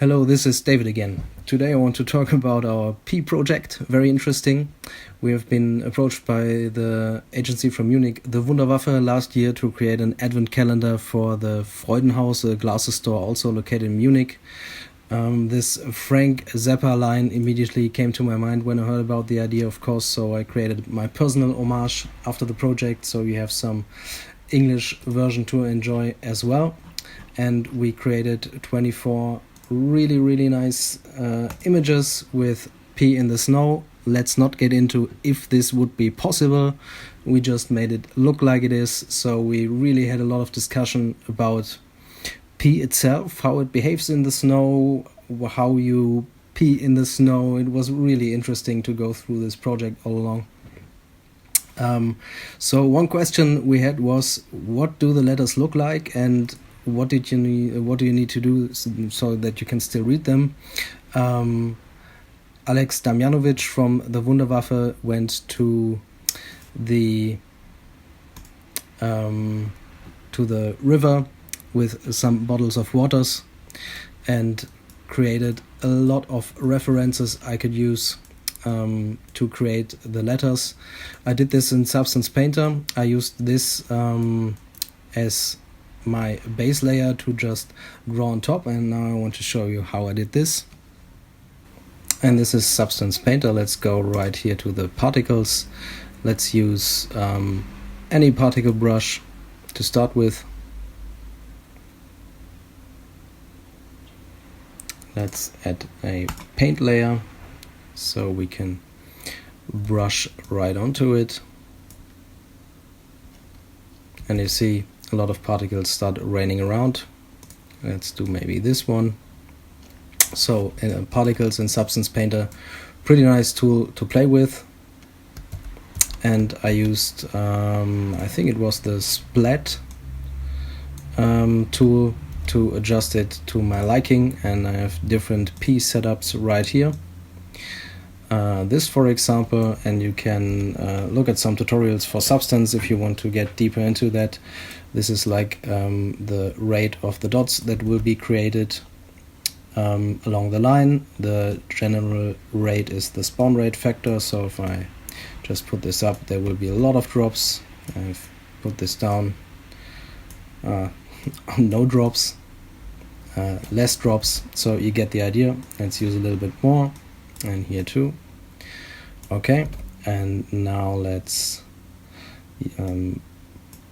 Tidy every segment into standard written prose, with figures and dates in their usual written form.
Hello, this is David again. Today I want to talk about our P project, very interesting. We have been approached by the agency from Munich, the Wunderwaffe, last year to create an advent calendar for the Freudenhaus, a glasses store also located in Munich. This Frank Zappa line immediately came to my mind when I heard about the idea, of course, so I created my personal homage after the project, so you have some English version to enjoy as well. And we created 24 really nice images with P in the snow. Let's not get into if this would be possible. We just made it look like it is. So we really had a lot of discussion about P itself, how it behaves in the snow, how you pee in the snow. It was really interesting to go through this project all along. So one question we had was, what do the letters look like, and what do you need to do so that you can still read them? Alex Damjanovic from the Wunderwaffe went to the river with some bottles of waters and created a lot of references I could use to create the letters. I did this in Substance Painter. I used this as my base layer to just draw on top, and now I want to show you how I did this. And this is Substance Painter. Let's go right here to the particles. Let's use any particle brush to start with. Let's add a paint layer so we can brush right onto it. And you see a lot of particles start raining around. Let's do maybe this one. So particles in Substance Painter, pretty nice tool to play with. And I used, I think it was the splat tool to adjust it to my liking, and I have different P setups right here. This, for example, and you can look at some tutorials for Substance if you want to get deeper into that. This is like the rate of the dots that will be created along the line. The general rate is the spawn rate factor, so if I just put this up, there will be a lot of drops. I've put this down, no drops, less drops, so you get the idea. Let's use a little bit more, and here too. Okay, and now let's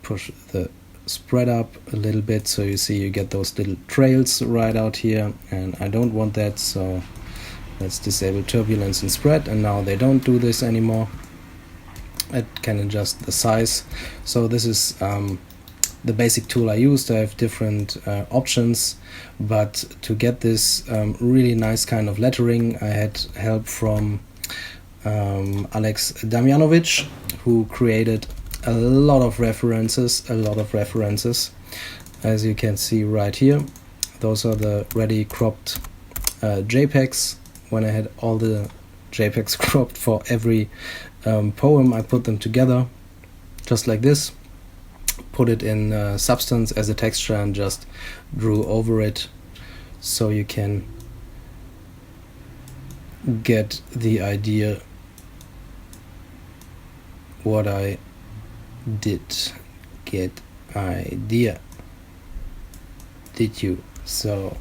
push the spread up a little bit, so you see you get those little trails right out here, and I don't want that, so let's disable turbulence and spread, and now they don't do this anymore. I can adjust the size. So this is the basic tool I used. I have different options, but to get this really nice kind of lettering, I had help from Alex Damjanovic, who created a lot of references, as you can see right here. Those are the ready cropped JPEGs. When I had all the JPEGs cropped for every poem, I put them together just like this, put it in Substance as a texture, and just drew over it, so you can get the idea what I did. Get idea, did you? So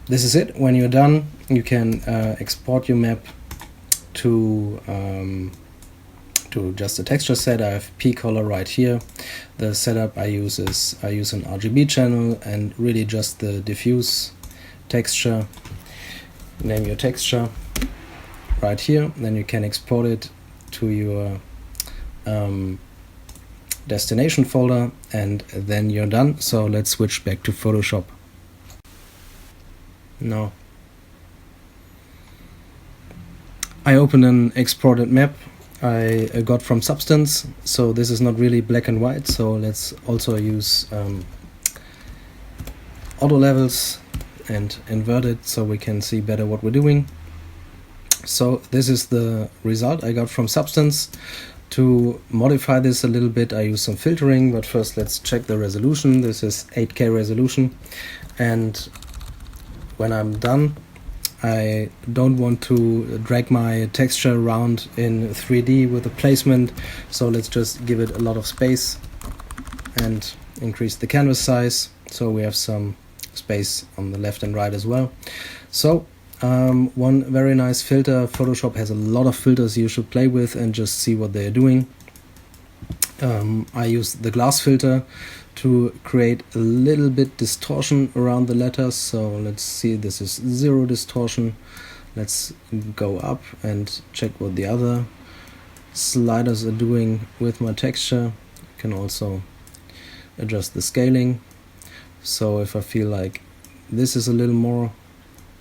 this is it. When you're done, you can export your map to just a texture set. I have P color right here. The setup I use is I use an RGB channel and really just the diffuse texture. Name your texture right here, then you can export it to your destination folder, and then you're done. So let's switch back to Photoshop. Now I open an exported map I got from Substance. So this is not really black and white, so let's also use auto levels and invert it so we can see better what we're doing. So this is the result I got from Substance. To modify this a little bit, I use some filtering, but first let's check the resolution. This is 8K resolution, and when I'm done, I don't want to drag my texture around in 3D with the placement, so let's just give it a lot of space and increase the canvas size so we have some space on the left and right as well. So one very nice filter. Photoshop has a lot of filters you should play with and just see what they're doing. I use the glass filter to create a little bit distortion around the letters. So let's see, this is 0 distortion. Let's go up and check what the other sliders are doing with my texture. I can also adjust the scaling. So if I feel like this is a little more,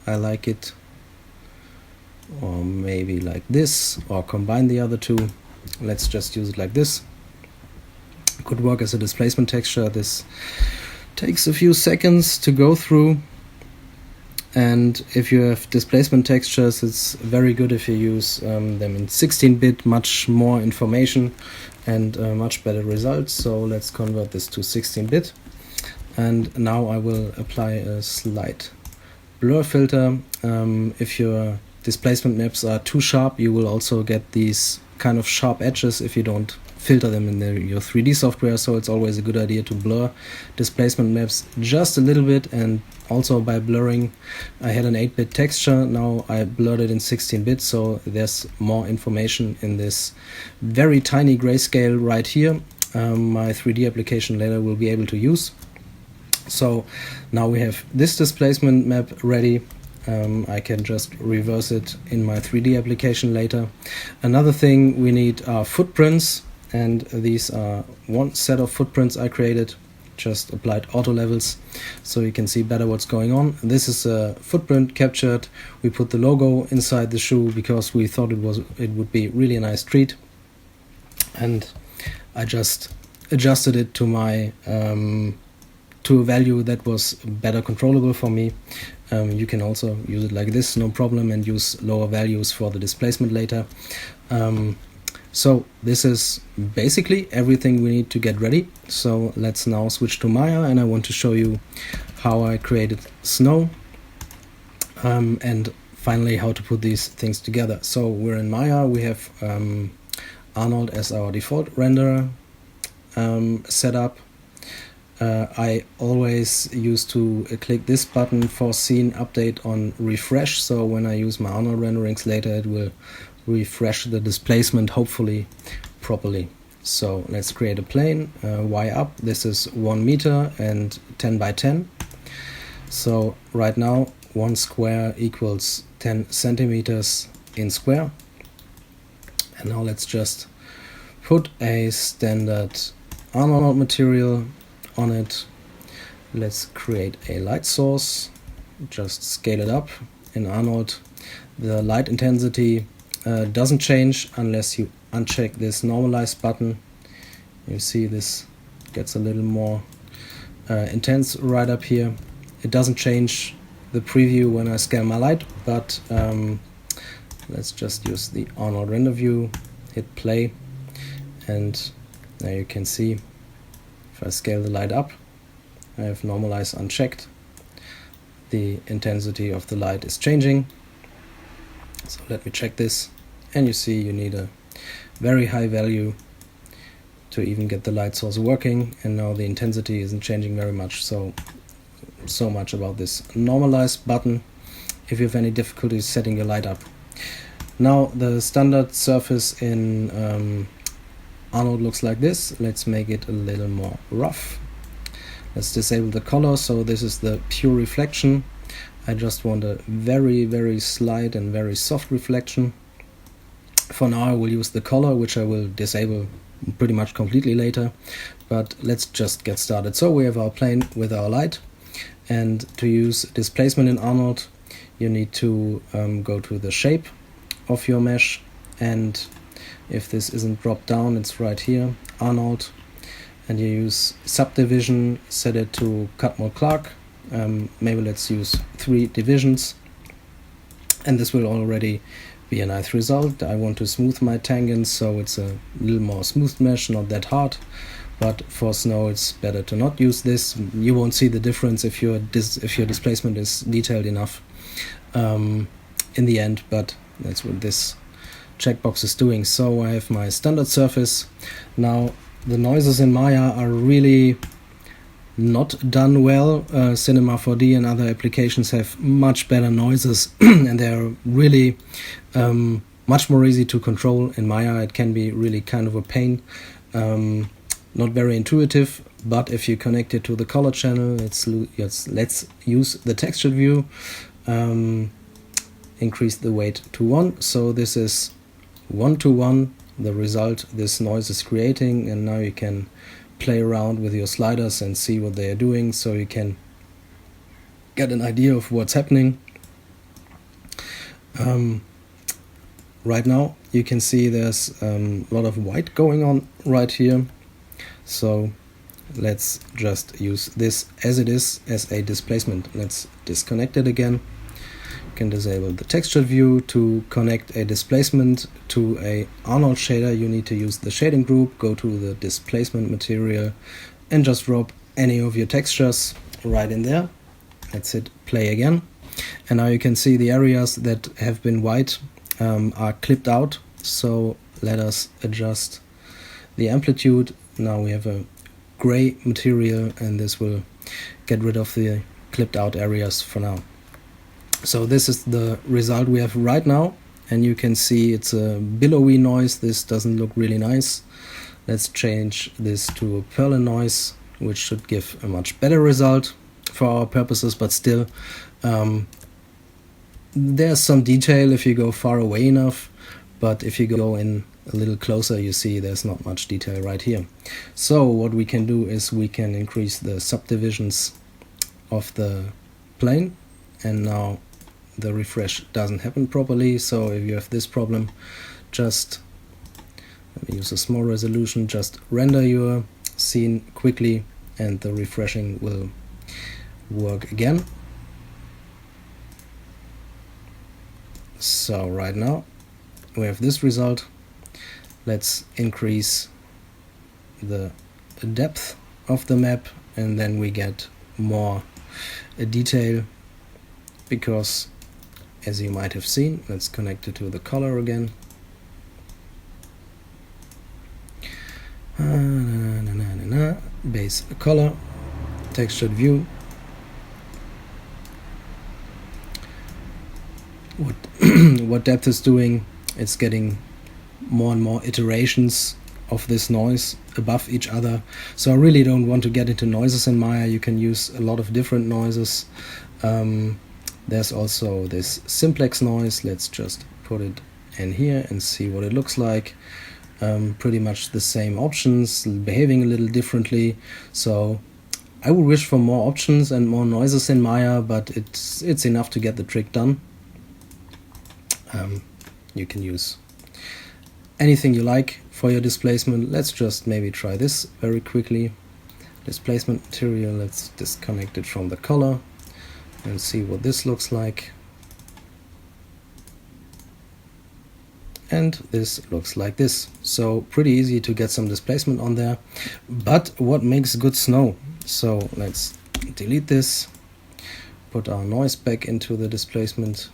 I like it, or maybe like this, or combine the other two. Let's just use it like this. Could work as a displacement texture. This takes a few seconds to go through, and if you have displacement textures, it's very good if you use them in 16-bit, much more information and much better results. So let's convert this to 16-bit, and now I will apply a slight blur filter. If your displacement maps are too sharp, you will also get these kind of sharp edges if you don't filter them in your 3D software, so it's always a good idea to blur displacement maps just a little bit. And also by blurring, I had an 8-bit texture, now I blurred it in 16-bit, so there's more information in this very tiny grayscale right here. My 3D application later will be able to use. So now we have this displacement map ready. I can just reverse it in my 3D application later. Another thing we need are footprints, and these are one set of footprints I created, just applied auto levels so you can see better what's going on. This is a footprint captured. We put the logo inside the shoe because we thought it would be really a nice treat, and I just adjusted it to my to a value that was better controllable for me. You can also use it like this, no problem, and use lower values for the displacement later. So this is basically everything we need to get ready. So let's now switch to Maya, and I want to show you how I created snow, and finally how to put these things together. So we're in Maya, we have Arnold as our default renderer set up. I always used to click this button for scene update on refresh, so when I use my Arnold renderings later, it will refresh the displacement hopefully properly. So let's create a plane, Y up. This is 1 meter and 10 by 10. So right now 1 square equals 10 centimeters in square. And now let's just put a standard Arnold material on it. Let's create a light source, just scale it up. In Arnold, the light intensity doesn't change unless you uncheck this normalize button. You see this gets a little more intense right up here. It doesn't change the preview when I scale my light, but let's just use the Arnold render view, hit play, and now you can see if I scale the light up, I have normalize unchecked, the intensity of the light is changing. So let me check this, and you see you need a very high value to even get the light source working, and now the intensity isn't changing very much. So much about this normalize button if you have any difficulties setting your light up. Now the standard surface in Arnold looks like this. Let's make it a little more rough. Let's disable the color, so this is the pure reflection. I just want a very, very slight and very soft reflection. For now I will use the color, which I will disable pretty much completely later, but let's just get started. So we have our plane with our light, and to use displacement in Arnold you need to go to the shape of your mesh, and if this isn't dropped down, it's right here, Arnold, and you use subdivision, set it to Catmull-Clark. Maybe let's use 3 divisions, and this will already be a nice result. I want to smooth my tangents, so it's a little more smooth mesh, not that hard. but for snow it's better to not use this. You won't see the difference if your displacement is detailed enough in the end, but that's what this checkbox is doing. So I have my standard surface. Now the noises in Maya are really not done well. Cinema 4D and other applications have much better noises and they're really much more easy to control. In Maya it can be really kind of a pain, not very intuitive, but if you connect it to the color channel, let's use the textured view, increase the weight to 1, so this is 1:1 the result this noise is creating, and now you can play around with your sliders and see what they are doing, so you can get an idea of what's happening. Right now you can see there's a lot of white going on right here, so let's just use this as it is, as a displacement. Let's disconnect it again. You can disable the textured view. To connect a displacement to a Arnold shader, you need to use the shading group, go to the displacement material and just drop any of your textures right in there. Let's hit play again, and now you can see the areas that have been white are clipped out. So let us adjust the amplitude. Now we have a gray material, and this will get rid of the clipped out areas for now. So this is the result we have right now, and you can see it's a billowy noise. This doesn't look really nice. Let's change this to a Perlin noise, which should give a much better result for our purposes, but still there's some detail if you go far away enough, but if you go in a little closer, you see there's not much detail right here. So what we can do is we can increase the subdivisions of the plane, and now the refresh doesn't happen properly. So if you have this problem, just let me use a small resolution, just render your scene quickly and the refreshing will work again. So right now we have this result. Let's increase the depth of the map, and then we get more detail, because as you might have seen, let's connect it to the color again. Base color, textured view. What depth is doing, it's getting more and more iterations of this noise above each other. So I really don't want to get into noises in Maya. You can use a lot of different noises. There's also this simplex noise. Let's just put it in here and see what it looks like. Pretty much the same options, behaving a little differently. So I would wish for more options and more noises in Maya, but it's enough to get the trick done. You can use anything you like for your displacement. Let's just maybe try this very quickly. Displacement material, let's disconnect it from the color and see what this looks like. And this looks like this. So pretty easy to get some displacement on there. But what makes good snow? So let's delete this, put our noise back into the displacement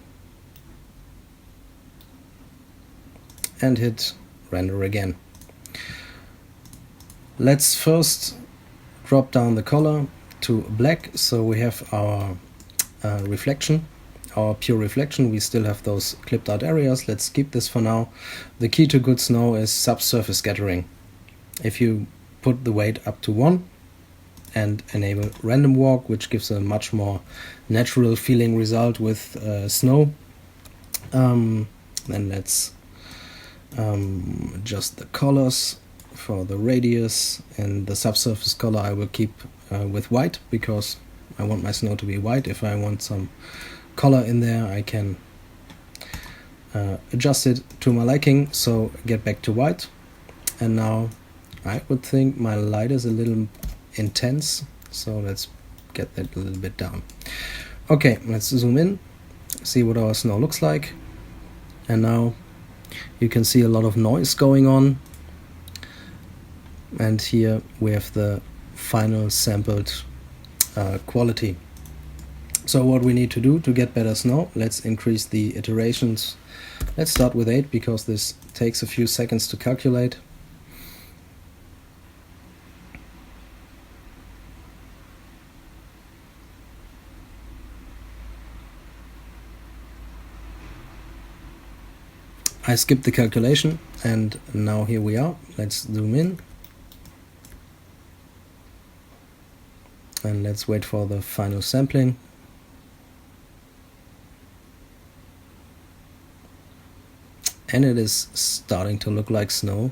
and hit render again. Let's first drop down the color to black, so we have our reflection, our pure reflection. We still have those clipped out areas. Let's keep this for now. The key to good snow is subsurface scattering. If you put the weight up to 1 and enable random walk, which gives a much more natural feeling result with snow, then let's adjust the colors for the radius, and the subsurface color I will keep with white, because I want my snow to be white. If I want some color in there, I can adjust it to my liking, so get back to white. And now I would think my light is a little intense, so let's get that a little bit down. Okay, let's zoom in, see what our snow looks like. And now you can see a lot of noise going on. and here we have the final sampled quality. So what we need to do to get better snow, let's increase the iterations. Let's start with 8 because this takes a few seconds to calculate. I skipped the calculation and now here we are. Let's zoom in and let's wait for the final sampling. And it is starting to look like snow,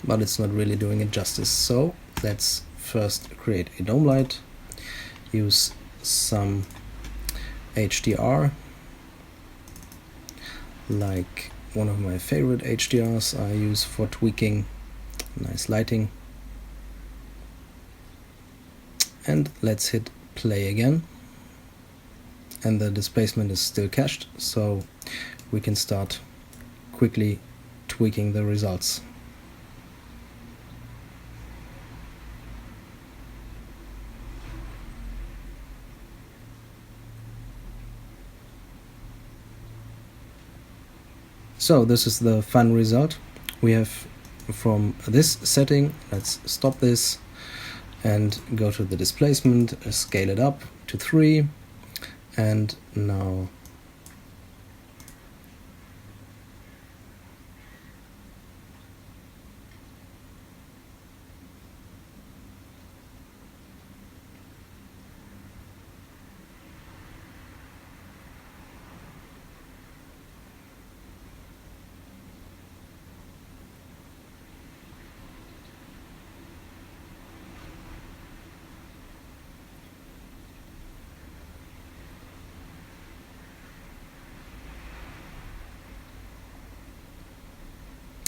but it's not really doing it justice. So let's first create a dome light, use some HDR, like one of my favorite HDRs I use for tweaking nice lighting. And let's hit play again. And the displacement is still cached, so we can start quickly tweaking the results. So this is the final result. We have from this setting, let's stop this and go to the displacement, scale it up to 3. And now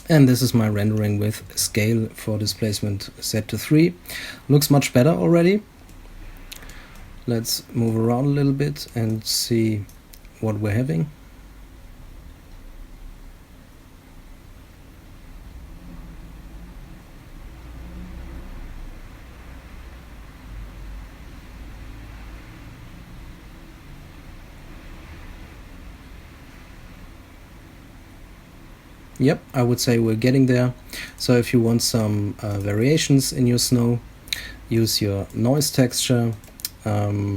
and this is my rendering with scale for displacement set to 3. Looks much better already. Let's move around a little bit and see what we're having. Yep, I would say we're getting there. So if you want some variations in your snow, use your noise texture. I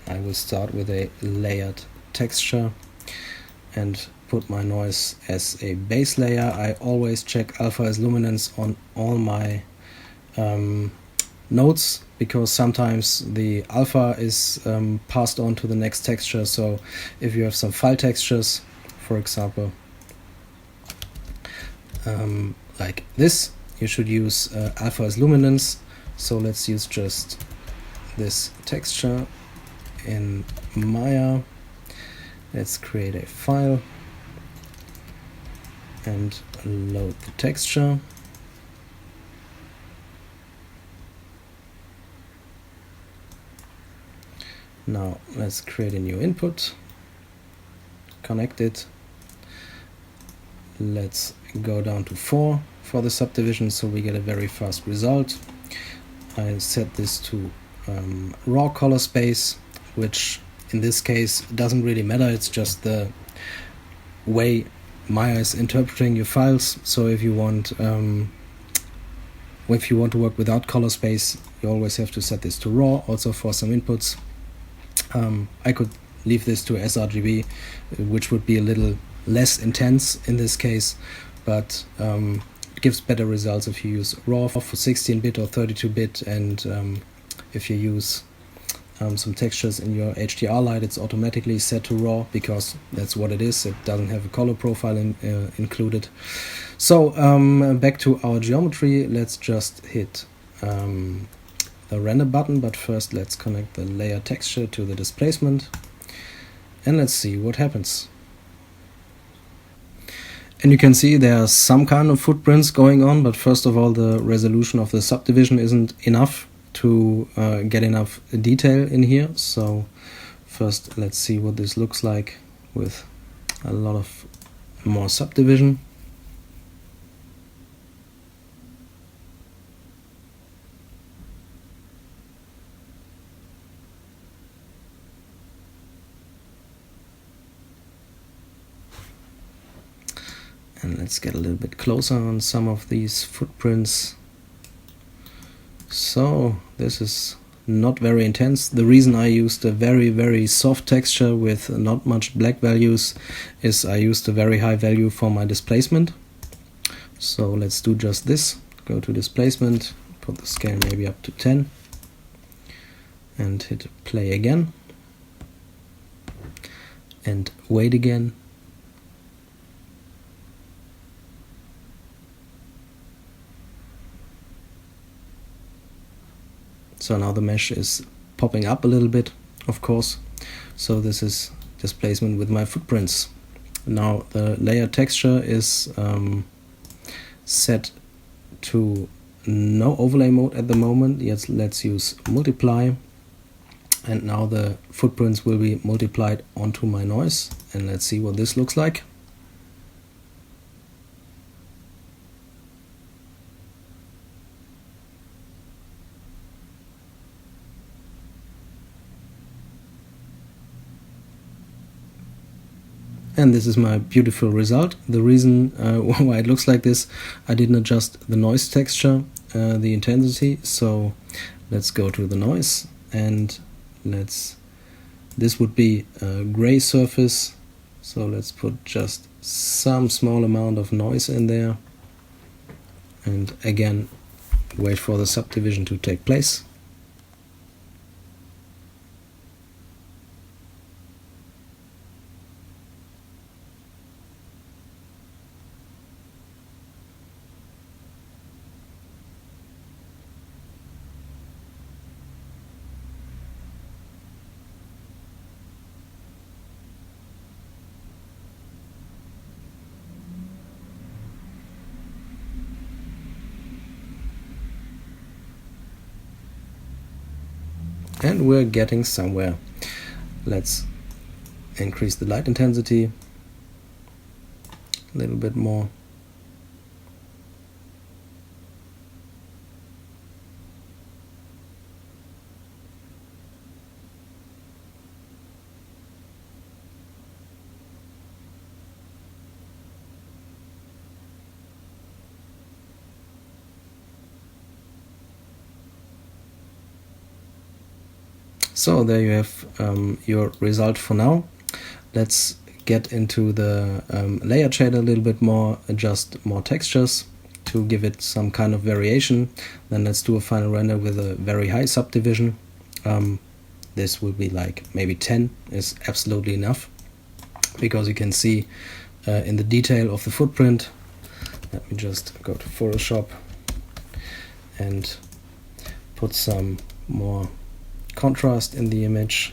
will start with a layered texture and put my noise as a base layer. I always check alpha as luminance on all my nodes, because sometimes the alpha is passed on to the next texture. So if you have some file textures, for example, like this, you should use alpha as luminance. So let's use just this texture in Maya. Let's create a file and load the texture. Now let's create a new input, connect it. Let's go down to 4 for the subdivision so we get a very fast result. I set this to raw color space, which in this case doesn't really matter, it's just the way Maya is interpreting your files. So if you want to work without color space, you always have to set this to raw. Also for some inputs, I could leave this to sRGB, which would be a little less intense in this case, but it gives better results if you use raw for 16-bit or 32-bit, and if you use some textures in your HDR light, it's automatically set to raw because that's what it is. It doesn't have a color profile included. So back to our geometry, let's just hit the render button, but first let's connect the layer texture to the displacement and let's see what happens. And you can see there's some kind of footprints going on, but first of all, the resolution of the subdivision isn't enough to get enough detail in here. So first, let's see what this looks like with a lot of more subdivision. And let's get a little bit closer on some of these footprints. So this is not very intense. The reason I used a very soft texture with not much black values is I used a very high value for my displacement. So let's do just this. Go to displacement, put the scale maybe up to 10 and hit play again and wait again. So now the mesh is popping up a little bit, of course. So this is displacement with my footprints. Now the layer texture is set to no overlay mode at the moment. Yes, let's use multiply. And now the footprints will be multiplied onto my noise. And let's see what this looks like. And this is my beautiful result. The reason why it looks like this, I didn't adjust the noise texture, the intensity. So let's go to the noise and this would be a gray surface. So let's put just some small amount of noise in there. And again, wait for the subdivision to take place. And we're getting somewhere. Let's increase the light intensity a little bit more. So there you have your result for now. Let's get into the layer shader a little bit more, adjust more textures to give it some kind of variation. Then let's do a final render with a very high subdivision. This will be like maybe 10 is absolutely enough, because you can see in the detail of the footprint. Let me just go to Photoshop and put some more contrast in the image.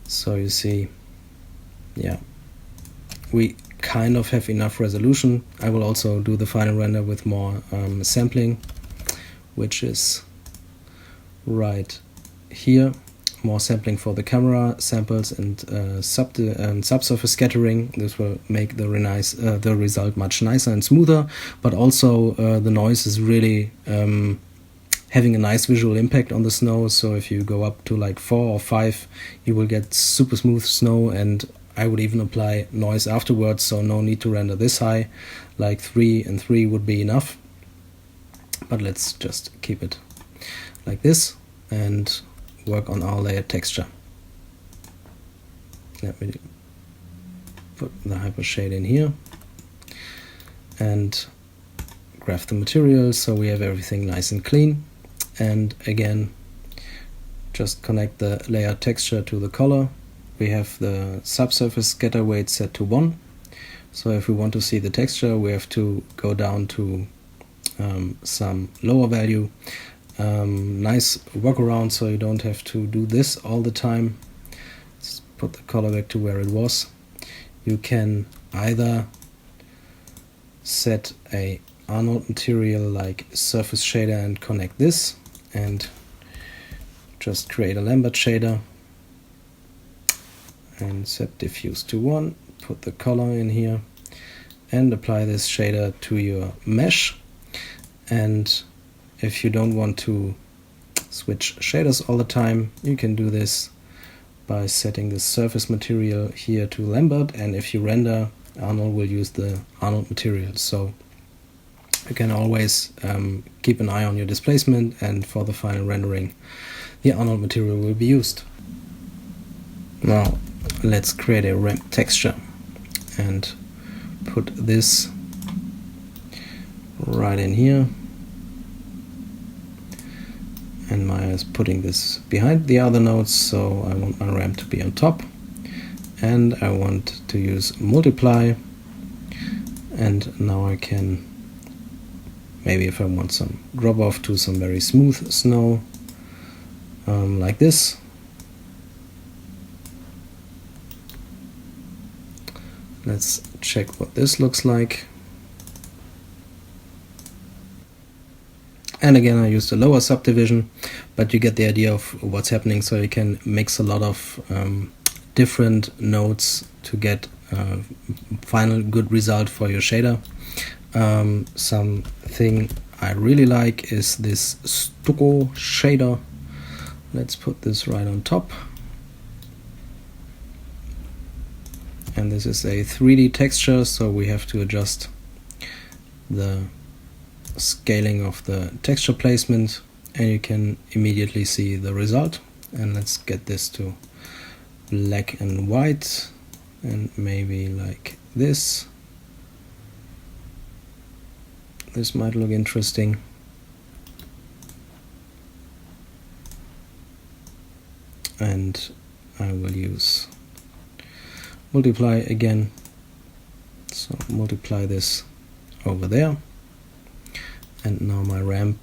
So you see, yeah, we kind of have enough resolution. I will also do the final render with more sampling, which is right here. More sampling for the camera samples and subsurface scattering. This will make the result much nicer and smoother, but also the noise is really having a nice visual impact on the snow. So if you go up to like 4 or 5, you will get super smooth snow, and I would even apply noise afterwards, so no need to render this high. Like 3 and 3 would be enough. But let's just keep it like this and work on our layer texture. Let me put the hypershade in here and graph the material so we have everything nice and clean. And again, just connect the layer texture to the color. We have the subsurface scatter weight set to 1. So if we want to see the texture, we have to go down to some lower value. Nice workaround, so you don't have to do this all the time. Let's put the color back to where it was. You can either set a Arnold material like surface shader and connect this, and just create a Lambert shader and set diffuse to 1, put the color in here and apply this shader to your mesh. And if you don't want to switch shaders all the time, you can do this by setting the surface material here to Lambert, and if you render, Arnold will use the Arnold material. So you can always keep an eye on your displacement, and for the final rendering the Arnold material will be used. Now let's create a ramp texture and put this right in here, and Maya is putting this behind the other nodes, so I want my ramp to be on top, and I want to use multiply, and now I can, maybe if I want some drop off to some very smooth snow, like this. Let's check what this looks like. And again, I used a lower subdivision, but you get the idea of what's happening. So you can mix a lot of different nodes to get a final good result for your shader. Something I really like is this stucco shader. Let's put this right on top. And this is a 3D texture, so we have to adjust the scaling of the texture placement, and you can immediately see the result. And let's get this to black and white, and maybe like this. This might look interesting. And I will use multiply again, so multiply this over there. And now my ramp,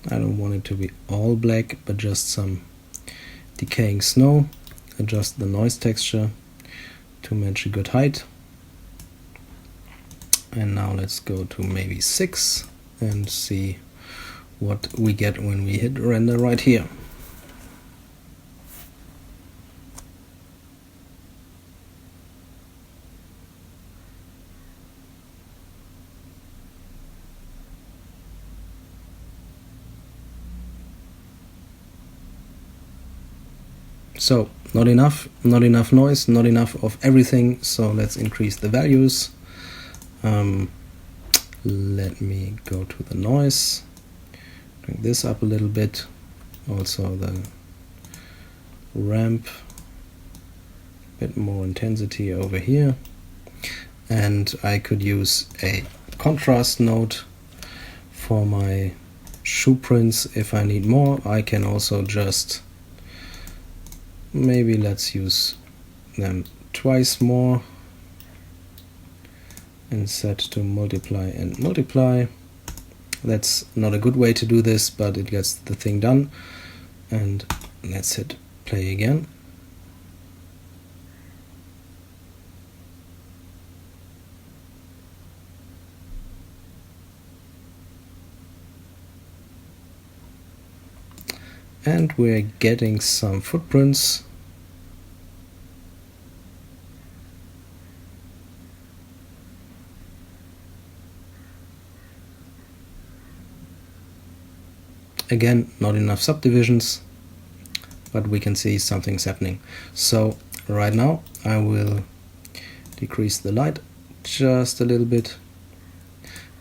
I don't want it to be all black, but just some decaying snow. Adjust the noise texture to match a good height. And now let's go to maybe 6 and see what we get when we hit render right here. So not enough noise, not enough of everything, so let's increase the values. Let me go to the noise, bring this up a little bit, also the ramp, a bit more intensity over here, and I could use a contrast node for my shoe prints if I need more. I can also just, maybe let's use them twice more and set to multiply and multiply. That's not a good way to do this, but it gets the thing done. And let's hit play again. And we're getting some footprints. Again, not enough subdivisions, but we can see something's happening. So right now I will decrease the light just a little bit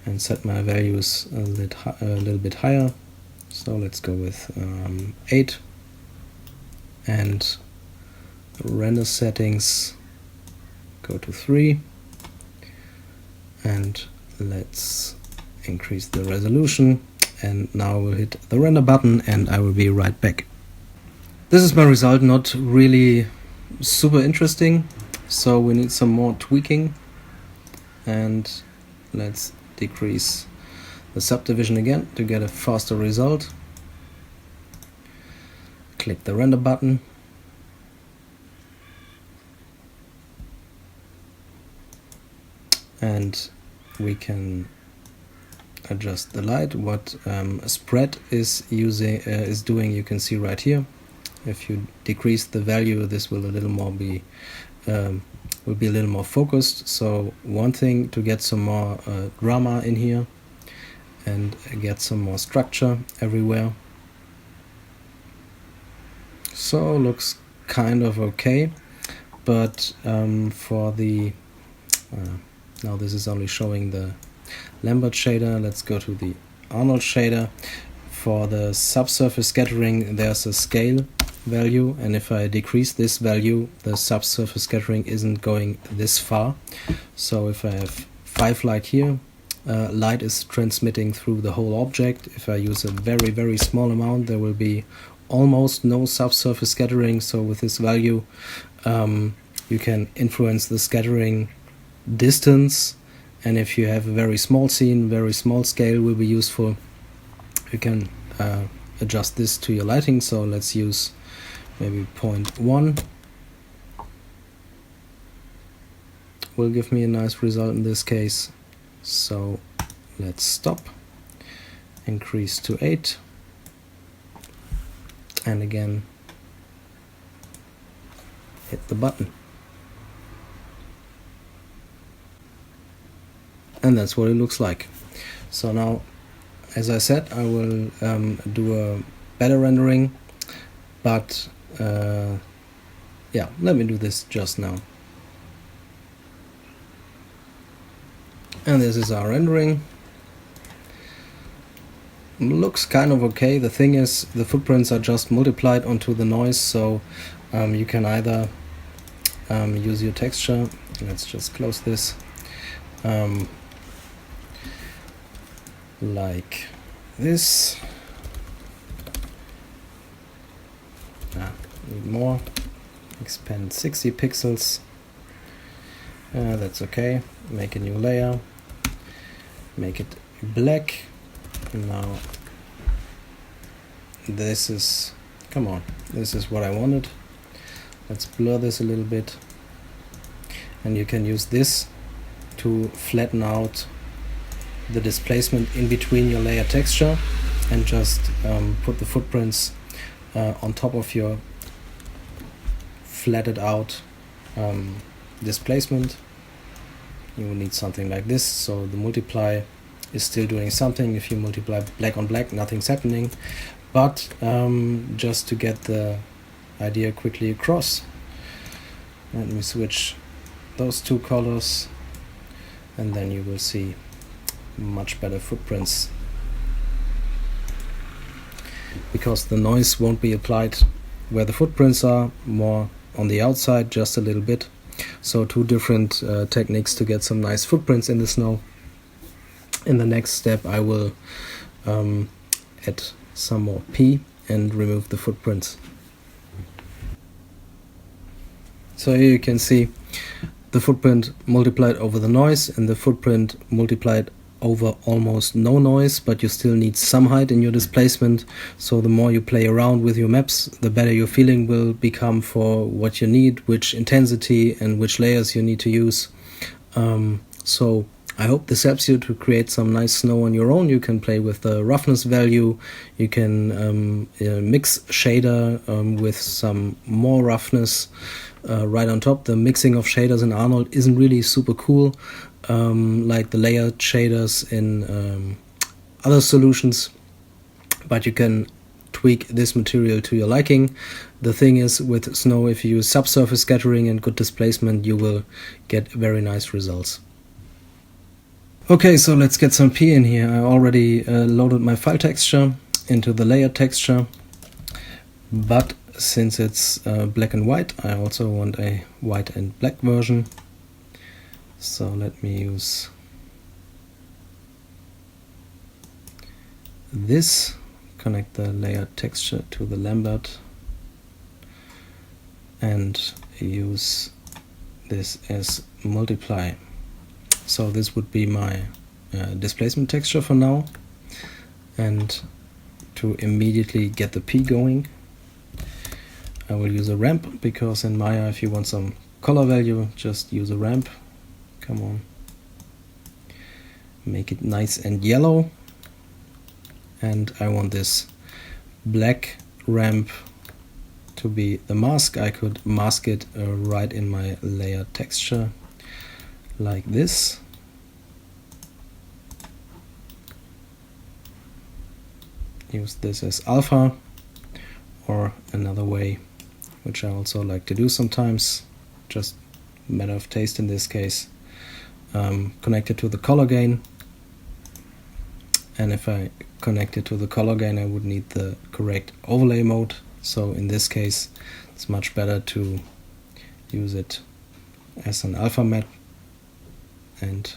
and set my values a little bit higher. So let's go with 8, and render settings go to 3, and let's increase the resolution. And now we'll hit the render button and I will be right back. This is my result, not really super interesting, so we need some more tweaking. And let's decrease the subdivision again to get a faster result. Click the render button. And we can adjust the light. What spread is doing, you can see right here. If you decrease the value, this will be a little more focused. So one thing to get some more drama in here and get some more structure everywhere. So looks kind of okay, but for the Now this is only showing the Lambert shader. Let's go to the Arnold shader. For the subsurface scattering, there's a scale value, and if I decrease this value, the subsurface scattering isn't going this far. So if I have 5 like here, light is transmitting through the whole object. If I use a very, very small amount, there will be almost no subsurface scattering. So with this value, you can influence the scattering distance, and if you have a very small scene, very small scale will be useful. You can adjust this to your lighting, so let's use maybe 0.1. Will give me a nice result in this case. So let's stop, increase to 8, and again hit the button. And that's what it looks like. So now, as I said, I will do a better rendering, but yeah, let me do this just now. And this is our rendering. Looks kind of okay. The thing is, the footprints are just multiplied onto the noise, so you can either use your texture. Let's just close this. Like this. Need more. Expand 60 pixels. That's okay. Make a new layer. Make it black. Now this is, come on, this is what I wanted. Let's blur this a little bit, and you can use this to flatten out the displacement in between your layer texture, and just put the footprints on top of your flattened out displacement. You will need something like this, so the multiply is still doing something. If you multiply black on black, nothing's happening, but just to get the idea quickly across, let me switch those two colors, and then you will see much better footprints, because the noise won't be applied where the footprints are, more on the outside, just a little bit. So 2 different techniques to get some nice footprints in the snow. In the next step I will add some more P and remove the footprints. So here you can see the footprint multiplied over the noise, and the footprint multiplied over almost no noise, but you still need some height in your displacement. So the more you play around with your maps, the better your feeling will become for what you need, which intensity and which layers you need to use. So I hope this helps you to create some nice snow on your own. You can play with the roughness value, you can mix shader with some more roughness right on top. The mixing of shaders in Arnold isn't really super cool, like the layered shaders in other solutions, but you can tweak this material to your liking. The thing is, with snow, if you use subsurface scattering and good displacement, you will get very nice results. Okay, so let's get some P in here. I already loaded my file texture into the layer texture, but since it's black and white, I also want a white and black version. So let me use this, connect the layer texture to the Lambert, and use this as multiply. So this would be my displacement texture for now, and to immediately get the P going, I will use a ramp, because in Maya, if you want some color value, just use a ramp. Come on, make it nice and yellow, and I want this black ramp to be the mask. I could mask it right in my layer texture like this. Use this as alpha, or another way, which I also like to do sometimes, just matter of taste in this case, connect it to the color gain. And if I connect it to the color gain, I would need the correct overlay mode. So in this case, it's much better to use it as an alpha matte and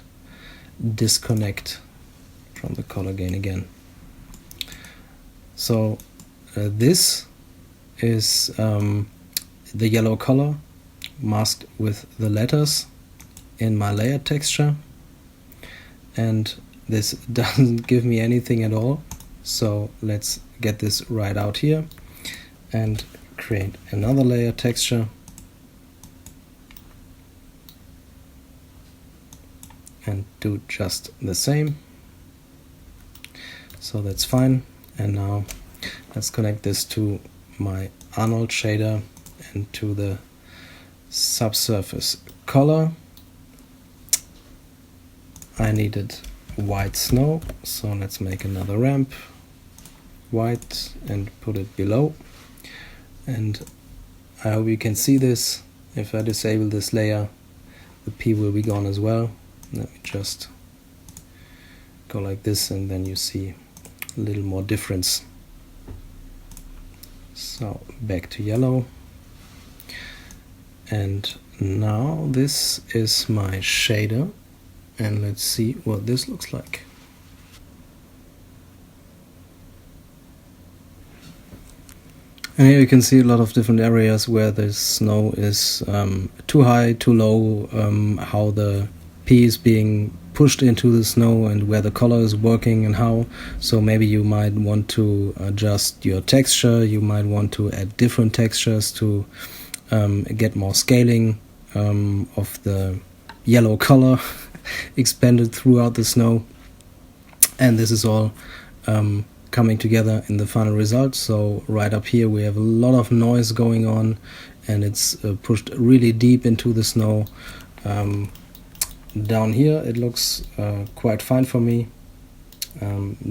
disconnect from the color gain again. So this is the yellow color masked with the letters in my layer texture, and this doesn't give me anything at all. So let's get this right out here and create another layer texture and do just the same. So that's fine. And now let's connect this to my Arnold shader and to the subsurface color. I needed white snow, so let's make another ramp, white, and put it below. And I hope you can see this. If I disable this layer, the P will be gone as well. Let me just go like this, and then you see a little more difference. So back to yellow. And now this is my shader, and let's see what this looks like. And here you can see a lot of different areas where the snow is too high, too low, how the P is being pushed into the snow and where the color is working and how. So maybe you might want to adjust your texture, you might want to add different textures to get more scaling of the yellow color expanded throughout the snow. And this is all coming together in the final result. So right up here we have a lot of noise going on, and it's pushed really deep into the snow. Down here it looks quite fine for me.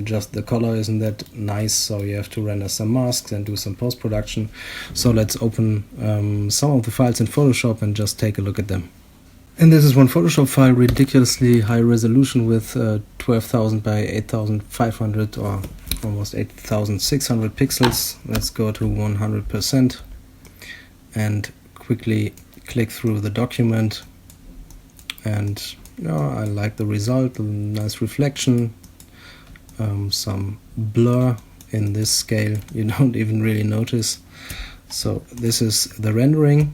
Just the color isn't that nice, so you have to render some masks and do some post-production. So let's open some of the files in Photoshop and just take a look at them. And this is one Photoshop file, ridiculously high resolution with 12,000 by 8,500 or almost 8,600 pixels. Let's go to 100% and quickly click through the document. And I like the result, a nice reflection, some blur in this scale you don't even really notice. So this is the rendering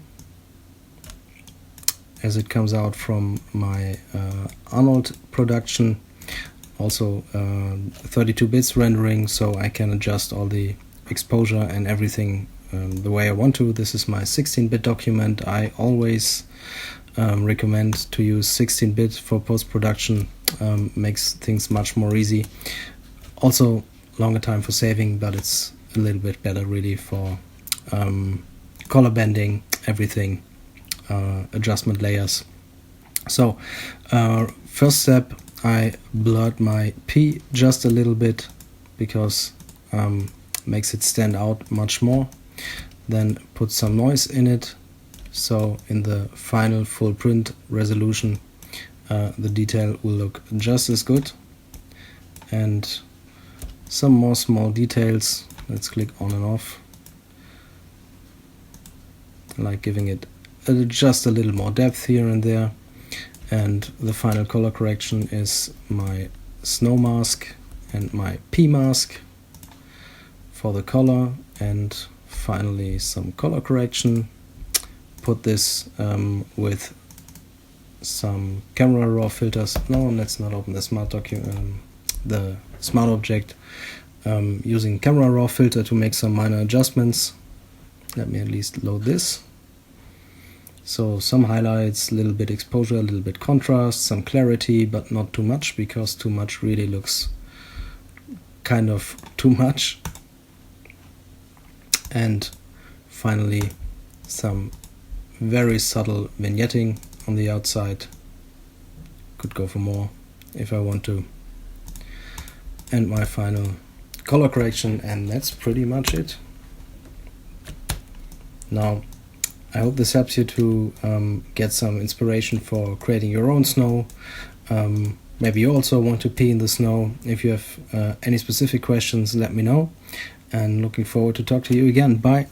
as it comes out from my Arnold production. Also 32 bits rendering, so I can adjust all the exposure and everything the way I want to. This is my 16-bit document. I always recommend to use 16-bit for post-production. Makes things much more easy. Also longer time for saving, but it's a little bit better really for color bending, everything, adjustment layers. So first step, I blurred my P just a little bit because makes it stand out much more. Then put some noise in it, so in the final full print resolution the detail will look just as good. And some more small details, let's click on and off, like giving it just a little more depth here and there. And the final color correction is my snow mask and my P mask for the color, and finally some color correction. Put this with some camera raw filters. No, let's not open the smart object. Using camera raw filter to make some minor adjustments. Let me at least load this. So some highlights, a little bit exposure, a little bit contrast, some clarity, but not too much, because too much really looks kind of too much. And finally some very subtle vignetting on the outside. Could go for more if I want to. And my final color correction, and that's pretty much it. Now I hope this helps you to get some inspiration for creating your own snow. Maybe you also want to pee in the snow. If you have any specific questions, let me know. And looking forward to talk to you again. Bye.